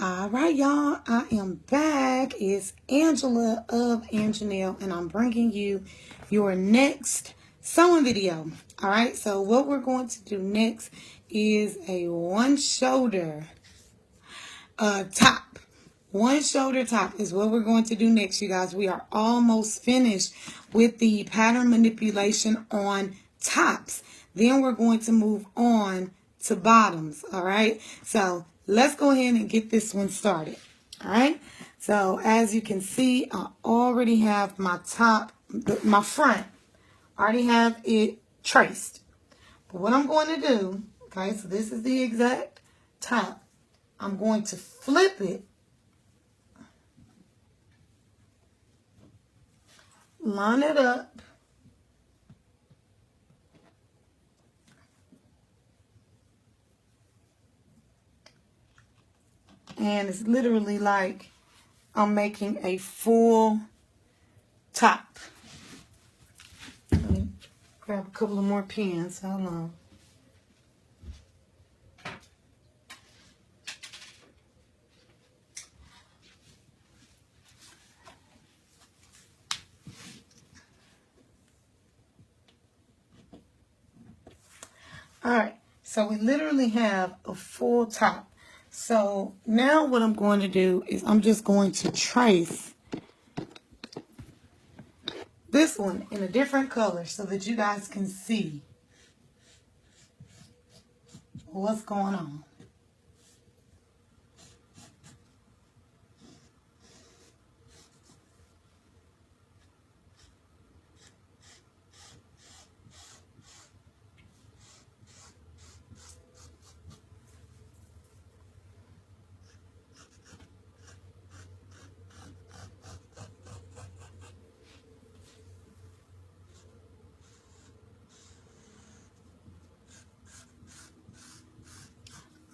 All right, y'all, I am back. It's Angela of Anjanelle, and I'm bringing you your next sewing video. All right, so what we're going to do next is a one shoulder top. One shoulder top is what we're going to do next, you guys. We are almost finished with the pattern manipulation on tops. Then we're going to move on to bottoms, all right? So let's go ahead and get this one started, all right? So as you can see, I already have my top, my front. I already have it traced. But what I'm going to do, okay, so this is the exact top. I'm going to flip it, line it up, and it's literally like I'm making a full top. Let me grab a couple of more pins. Hold on. All right, so we literally have a full top. So now what I'm going to do is I'm just going to trace this one in a different color so that you guys can see what's going on.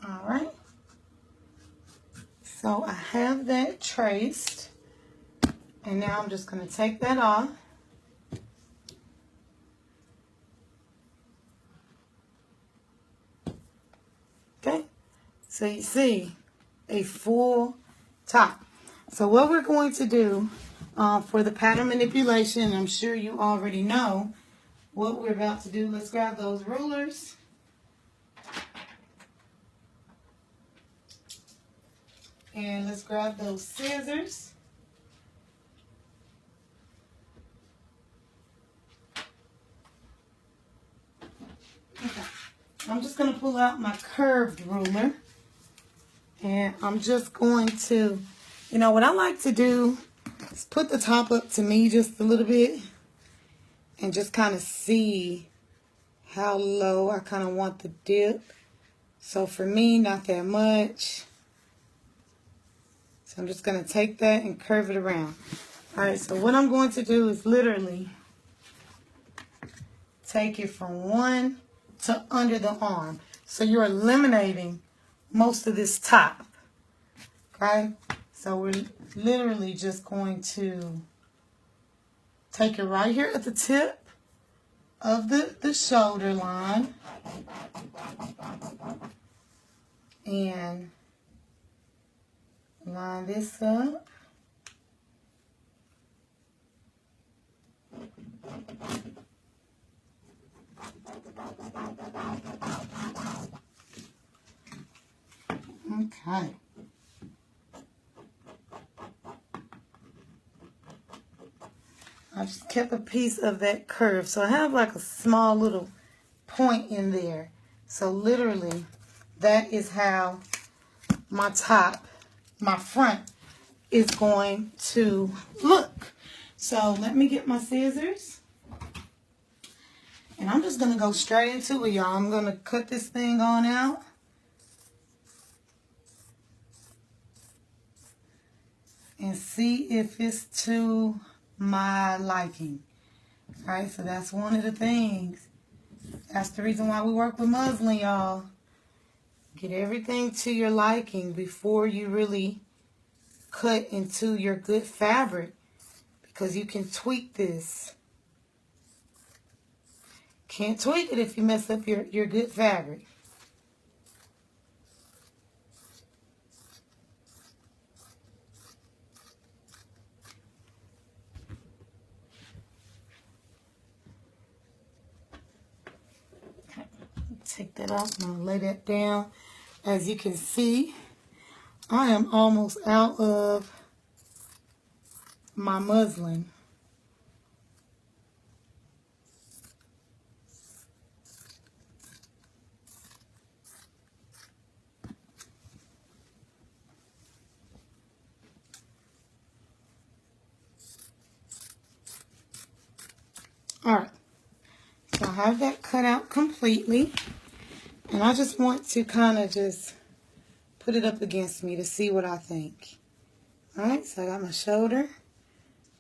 All right, so I have that traced, and now I'm just going to take that off. Okay, so you see a full top. So what we're going to do for the pattern manipulation, I'm sure you already know what we're about to do. Let's grab those rulers. And let's grab those scissors. Okay. I'm just going to pull out my curved ruler. And I'm just going to, you know, what I like to do is put the top up to me just a little bit. And just kind of see how low I kind of want the dip. So for me, not that much. So I'm just going to take that and curve it around. All right, so what I'm going to do is literally take it from one to under the arm. So you're eliminating most of this top. Okay? So we're literally just going to take it right here at the tip of the shoulder line. And line this up. Okay. I just kept a piece of that curve. So I have like a small little point in there. So literally, that is how my top, my front, is going to look. So let me get my scissors. And I'm just going to go straight into it, y'all. I'm going to cut this thing on out. And see if it's to my liking. All right, so that's one of the things. That's the reason why we work with muslin, y'all. Get everything to your liking before you really cut into your good fabric, because you can tweak this. Can't tweak it if you mess up your good fabric. take that off. I'm going to lay that down. As you can see, I am almost out of my muslin. Alright, so I have that cut out completely, and I just want to kind of just put it up against me to see what I think. Alright, so I got my shoulder,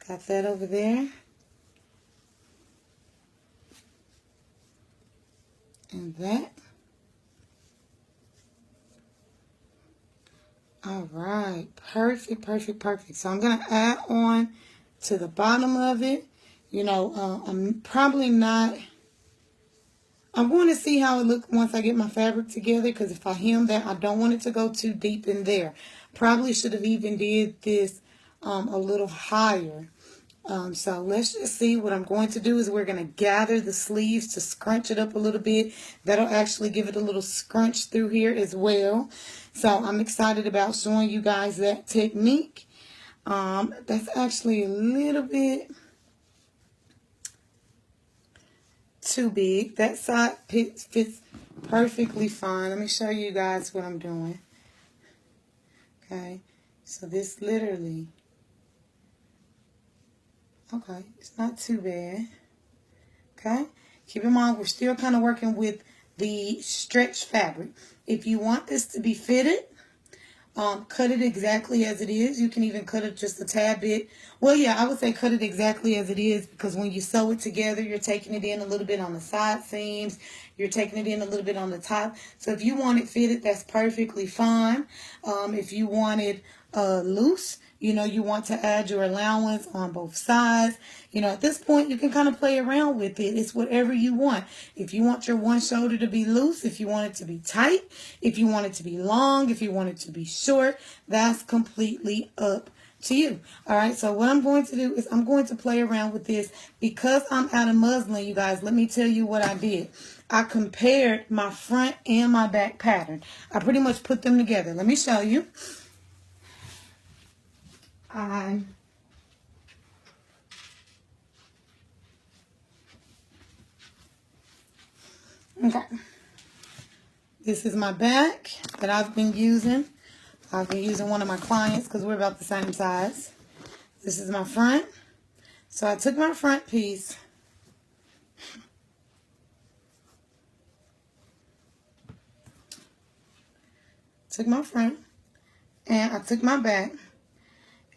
got that over there, and that. Alright, perfect, perfect, perfect. So I'm going to add on to the bottom of it. You know, I'm probably not, I'm going to see how it looks once I get my fabric together, because if I hem that, I don't want it to go too deep in there. Probably should have even did this a little higher. So let's just see. What I'm going to do is we're going to gather the sleeves to scrunch it up a little bit. That'll actually give it a little scrunch through here as well. So I'm excited about showing you guys that technique. That's actually a little bit too big. That side fits perfectly fine. Let me show you guys what I'm doing. Okay, so this literally, okay, it's not too bad. Okay, keep in mind we're still kind of working with the stretch fabric. If you want this to be fitted, cut it exactly as it is. You can even cut it just a tad bit. Well, yeah, I would say cut it exactly as it is, because when you sew it together, you're taking it in a little bit on the side seams. You're taking it in a little bit on the top. So if you want it fitted, that's perfectly fine. If you want it loose, you know, you want to add your allowance on both sides. You know, at this point, you can kind of play around with it. It's whatever you want. If you want your one shoulder to be loose, if you want it to be tight, if you want it to be long, if you want it to be short, that's completely up to you. All right, so what I'm going to do is I'm going to play around with this. Because I'm out of muslin, you guys, let me tell you what I did. I compared my front and my back pattern. I pretty much put them together. Let me show you. Okay, this is my back that I've been using. I've been using one of my clients because we're about the same size. This is my front. So I took my front piece, and I took my back,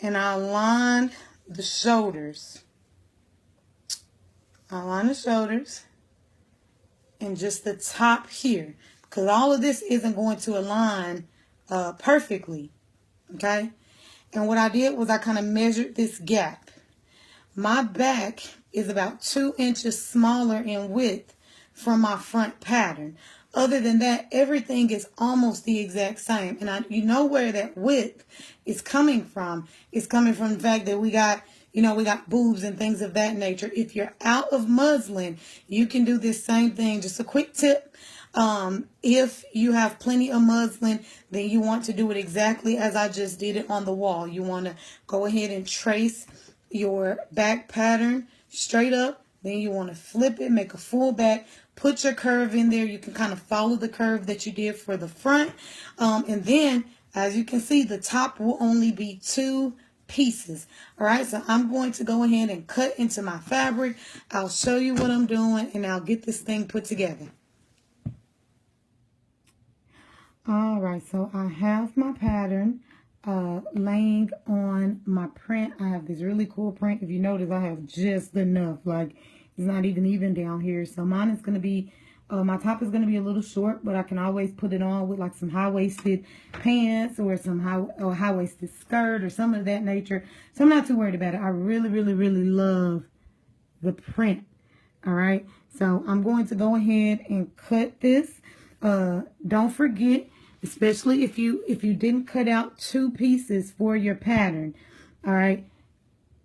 and I aligned the shoulders. And just the top here, because all of this isn't going to align perfectly, okay? And what I did was I kind of measured this gap. My back is about 2 inches smaller in width from my front pattern. Other than that, everything is almost the exact same. And you know where that width is coming from. It's coming from the fact that we got, you know, we got boobs and things of that nature. If you're out of muslin, you can do this same thing. Just a quick tip. If you have plenty of muslin, then you want to do it exactly as I just did it on the wall. You want to go ahead and trace your back pattern straight up. Then you want to flip it, make a full back, put your curve in there. You can kind of follow the curve that you did for the front. And then, as you can see, the top will only be 2 pieces. All right, so I'm going to go ahead and cut into my fabric. I'll show you what I'm doing, and I'll get this thing put together. All right, so I have my pattern laying on my print. I have this really cool print. If you notice, I have just enough. Like, it's not even down here. So mine is going to be, my top is going to be a little short, but I can always put it on with like some high-waisted pants or some high-waisted skirt or some of that nature. So I'm not too worried about it. I really, really, really love the print. All right, so I'm going to go ahead and cut this. Don't forget, especially if you didn't cut out 2 pieces for your pattern. All right,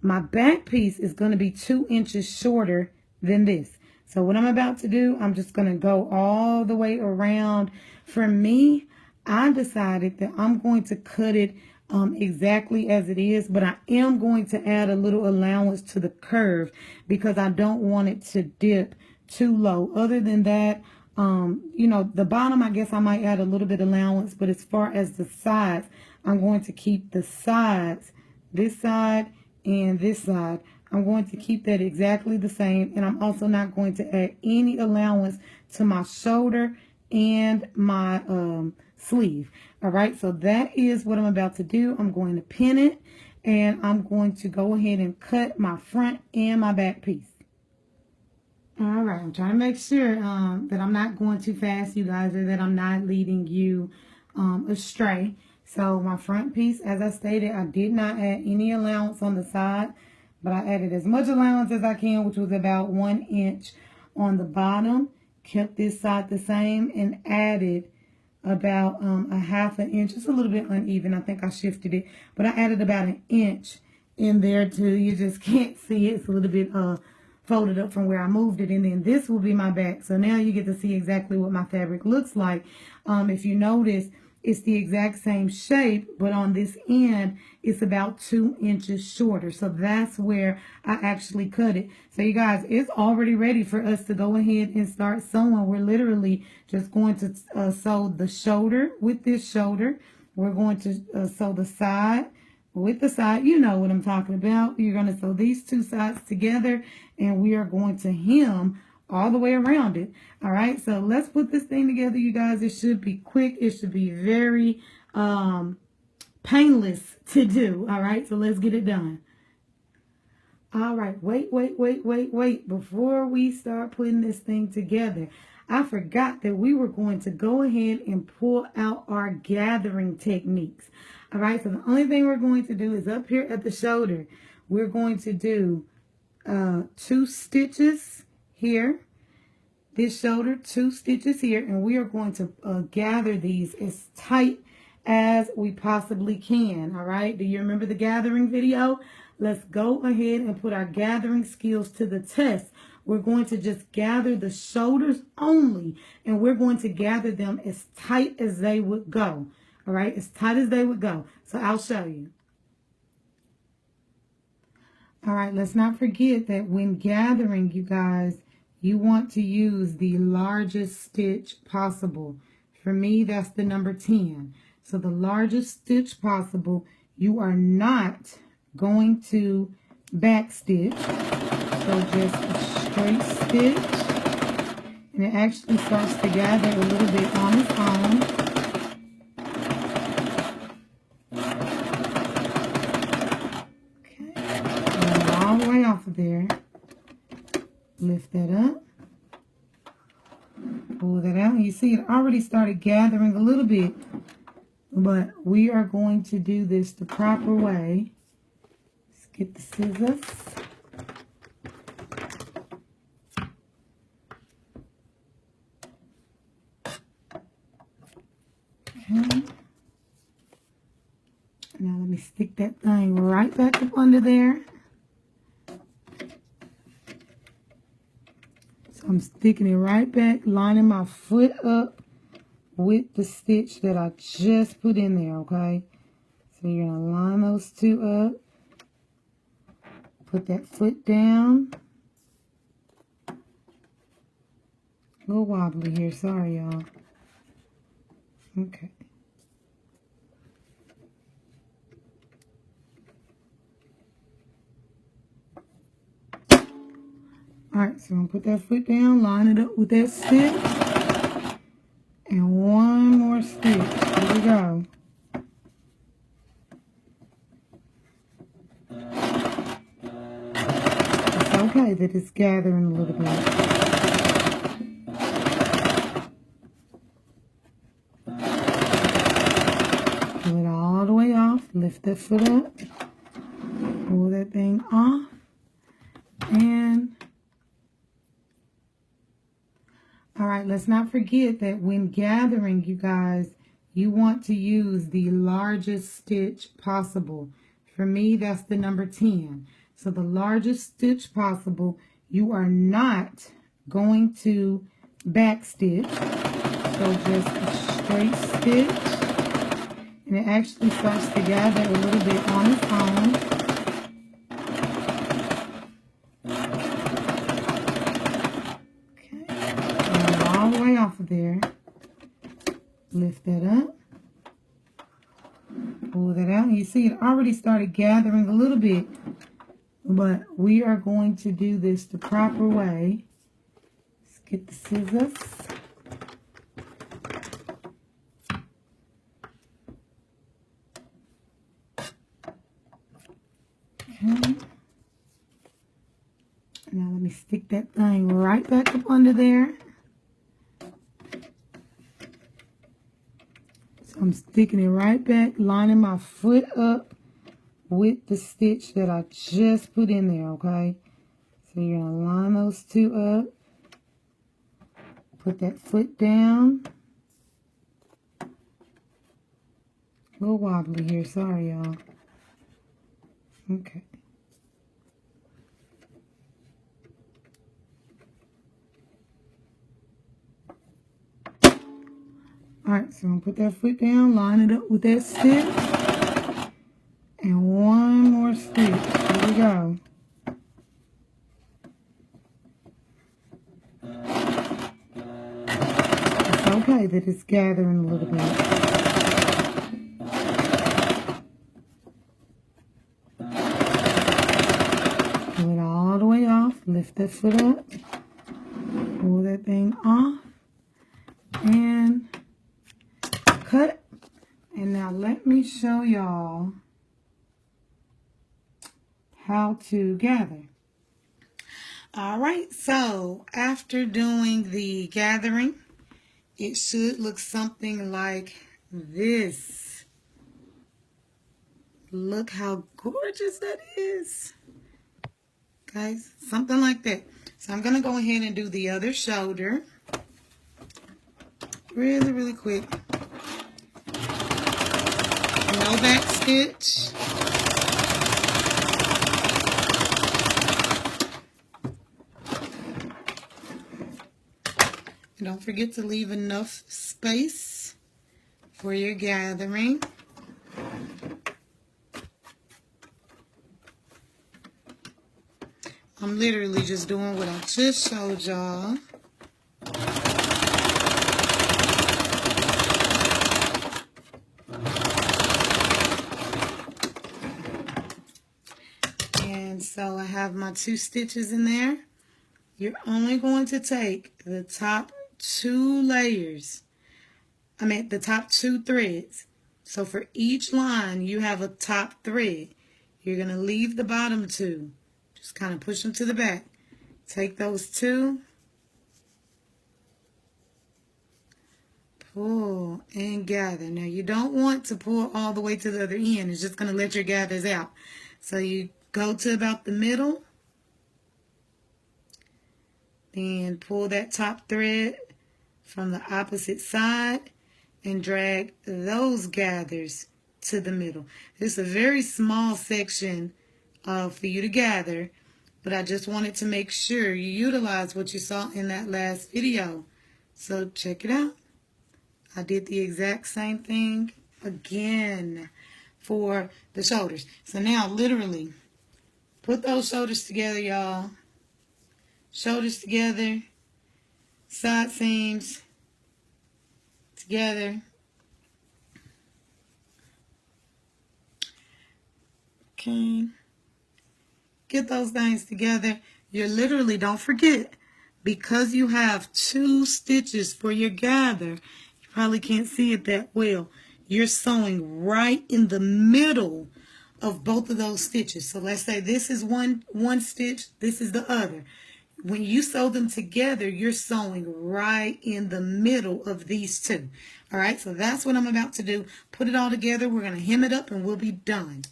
my back piece is going to be 2 inches shorter than this. So what I'm about to do, I'm just going to go all the way around. For me, I decided that I'm going to cut it exactly as it is, but I am going to add a little allowance to the curve because I don't want it to dip too low. Other than that, you know, the bottom, I guess I might add a little bit allowance, but as far as the sides, I'm going to keep the sides, this side and this side. I'm going to keep that exactly the same, and I'm also not going to add any allowance to my shoulder and my sleeve. All right, so that is what I'm about to do. I'm going to pin it, and I'm going to go ahead and cut my front and my back piece. All right, I'm trying to make sure that I'm not going too fast, you guys, or that I'm not leading you astray. So my front piece, as I stated, I did not add any allowance on the side, but I added as much allowance as I can, which was about 1 inch on the bottom. Kept this side the same and added about a half an inch. It's a little bit uneven. I think I shifted it, but I added about 1 inch in there too. You just can't see it. It's a little bit folded up from where I moved it, and then this will be my back. So now you get to see exactly what my fabric looks like. If you notice, it's the exact same shape, but on this end, it's about 2 inches shorter. So that's where I actually cut it. So you guys, it's already ready for us to go ahead and start sewing. We're literally just going to sew the shoulder with this shoulder. We're going to sew the side with the side. You know what I'm talking about. You're going to sew these two sides together, and we are going to hem all the way around it. All right, so let's put this thing together, you guys. It should be quick. It should be very painless to do. All right, so let's get it done. All right, wait. Before we start putting this thing together, I forgot that we were going to go ahead and pull out our gathering techniques. All right, so the only thing we're going to do is up here at the shoulder, we're going to do 2 stitches here, this shoulder, 2 stitches here, and we are going to gather these as tight as we possibly can. All right, do you remember the gathering video? Let's go ahead and put our gathering skills to the test. We're going to just gather the shoulders only, and we're going to gather them as tight as they would go. All right, as tight as they would go. So I'll show you. All right, let's not forget that when gathering, you guys, you want to use the largest stitch possible. For me, that's the number 10. So the largest stitch possible. You are not going to back stitch. So just a straight stitch. And it actually starts to gather a little bit on its own. Off of there, lift that up, pull that out, and you see it already started gathering a little bit, but we are going to do this the proper way. Let's get the scissors. Okay. Now let me stick that thing right back up under there. I'm sticking it right back, lining my foot up with the stitch that I just put in there, okay? So you're going to line those two up. Put that foot down. A little wobbly here, sorry y'all. Okay. All right, so I'm going to put that foot down, line it up with that stitch, and one more stitch. Here we go. It's okay that it's gathering a little bit. Pull it all the way off, lift that foot up, pull that thing off, and all right, let's not forget that when gathering, you guys, you want to use the largest stitch possible. For me, that's the number 10. So the largest stitch possible, you are not going to back stitch. So just a straight stitch. And it actually starts to gather a little bit on its own. Okay. And all the way off of there. Lift that up. Pull that out. And you see it already started gathering a little bit. But we are going to do this the proper way. Let's get the scissors. Okay. Now let me stick that thing right back up under there. So I'm sticking it right back, lining my foot up with the stitch that I just put in there, okay? So you're going to line those two up. Put that foot down. A little wobbly here, sorry y'all. Okay. Alright, so I'm going to put that foot down, line it up with that stitch. And one more stitch. Here we go. It's okay that it's gathering a little bit. Pull it all the way off. Lift that foot up. Pull that thing off. And cut. And now let me show y'all how to gather. All right, so after doing the gathering, it should look something like this. Look how gorgeous that is. Guys, something like that. So I'm going to go ahead and do the other shoulder. Really, really quick. No back stitch. Don't forget to leave enough space for your gathering. I'm literally just doing what I just showed y'all. And so I have my 2 stitches in there. You're only going to take the top 2 layers. The top 2 threads. So for each line, you have a top thread. You're going to leave the bottom 2. Just kind of push them to the back. Take those 2. Pull and gather. Now you don't want to pull all the way to the other end. It's just going to let your gathers out. So you go to about the middle. Then pull that top thread from the opposite side and drag those gathers to the middle. This is a very small section for you to gather, but I just wanted to make sure you utilize what you saw in that last video. So check it out. I did the exact same thing again for the shoulders. So now literally put those shoulders together, y'all. Shoulders together, side seams together. Okay. Get those things together. You literally, don't forget, because you have 2 stitches for your gather, you probably can't see it that well. You're sewing right in the middle of both of those stitches. So let's say this is one stitch, this is the other. When you sew them together, you're sewing right in the middle of these 2. All right, so that's what I'm about to do. Put it all together. We're going to hem it up and we'll be done.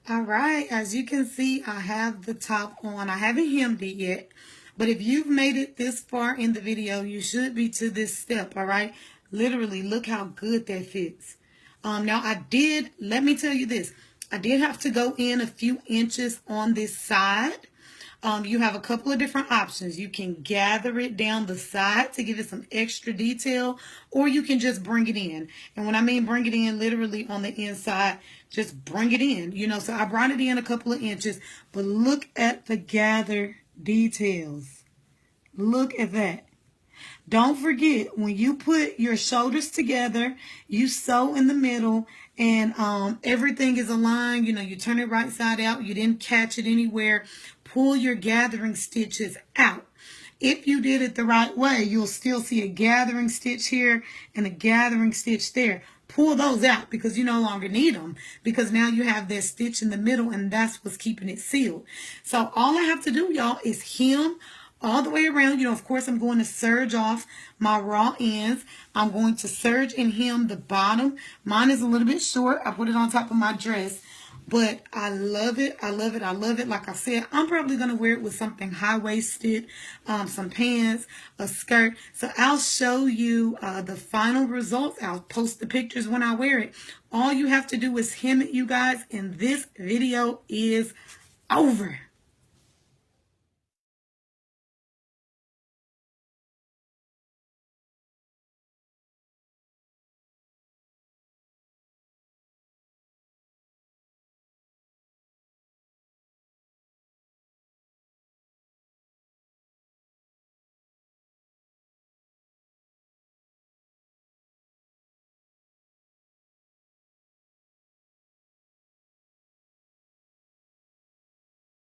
All right, as you can see, I have the top on. I haven't hemmed it yet, but if you've made it this far in the video, you should be to this step, all right? Literally, look how good that fits. Now, let me tell you this. I did have to go in a few inches on this side. You have a couple of different options. You can gather it down the side to give it some extra detail, or you can just bring it in. And when I mean bring it in, literally on the inside, just bring it in. You know, so I brought it in a couple of inches, but look at the gather details. Look at that. Don't forget, when you put your shoulders together, you sew in the middle, and everything is aligned. You know, you turn it right side out. You didn't catch it anywhere. Pull your gathering stitches out. If you did it the right way, you'll still see a gathering stitch here and a gathering stitch there. Pull those out because you no longer need them, because now you have that stitch in the middle, and that's what's keeping it sealed. So all I have to do, y'all, is hem all the way around. You know, of course, I'm going to serge off my raw ends. I'm going to serge and hem the bottom. Mine is a little bit short. I put it on top of my dress, but I love it. I love it. I love it. Like I said, I'm probably going to wear it with something high-waisted, some pants, a skirt. So I'll show you the final results. I'll post the pictures when I wear it. All you have to do is hem it, you guys, and this video is over.